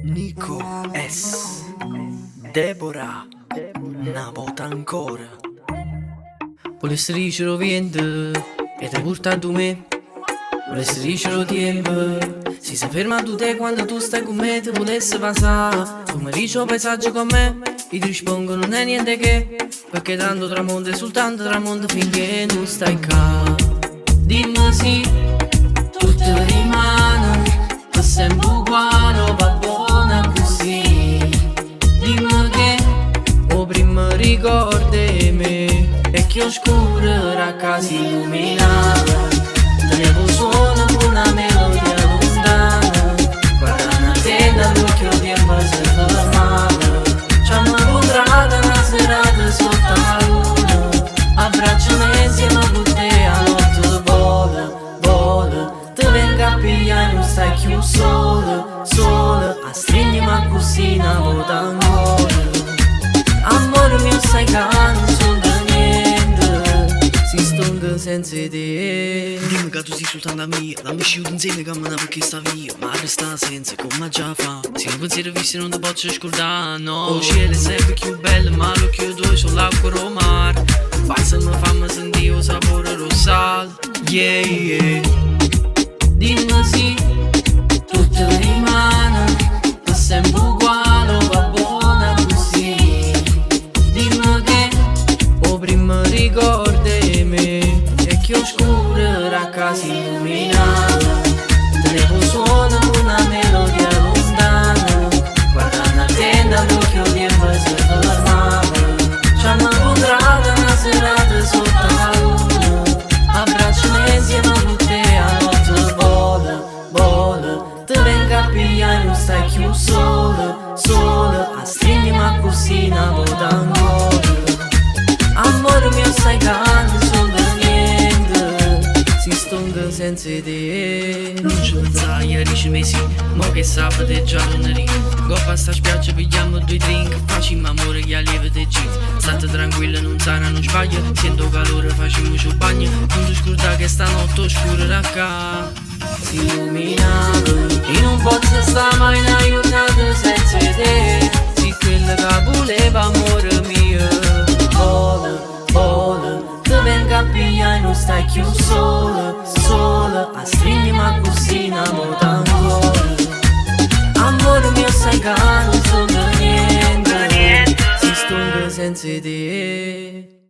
Nico S. Deborah, una volta ancora. Volessi dicere vento e ti porta tu me. Volessi dicere tempo, si ferma tu te quando tu stai con me. Ti volessi passare, tu mi dici un paesaggio con me. Io ti rispondo non è niente che, perché tanto tramonto è soltanto tramonto finché non stai qua. Dimmi sì, tutto rimane per sempre uguale, va buona così. Dimmi che o prima ricordi me e che oscura casa illuminata. Tenevo suono con una melodia lontana, guardando a te dall'occhio tempo si fermava. Ci hanno incontrato una serata sotto la luna, abbracciami insieme con te a notte vola, vola. Ti venga a pigliare non stai più sola, sola. A stringermi così una volta ancora. Amore mio sai che non sono da niente, si stonga senza te. Dimmi che tu sei soltanto a mia, dammi sciuto insieme che me ne perché sta via. Ma resta senza come già fa, se un pensiero visto non ti posso scordare, no. Oh cielo è sempre più bello, ma l'occhio tuo sull'acqua del mare. Passami, fammi sentire il sapore del sale, yeah yeah. Dimmi sì, tutto rimane per sempre uguale, va buona così. Dimmi che o prima ricordi me e che oscura casa illuminata. Tenevo suono con una melodia lontana, guardando a te dall'occhio tempo si fermava. Ci hanno incontrato una serata sotto la luna, abbracciami insieme con te a notte vola, vola. Ti venga a pigliare non stai più sola, sola. A stringermi così una volta ancora. Amore mio sai che non sono da niente, si stonga senza te. Non ci pensai ieri ci mesi, mo che sabato è già lunedì. Coppa a sta spiaggia pigliamo due drink, facciamo amore che allievo te jeans. State tranquilla non sarà non sbaglio, sento calore facciamoci un bagno. Non ti scordare che stanotte oscura qua si illuminava e non posso stare mai una giornata senza te. Sì quella che voleva amore mio. Vola, vola, ti venga a pigliare non stai più sola, sola. A stringermi così una volta ancora. Amore mio sai che non sono da niente, si stonga senza te.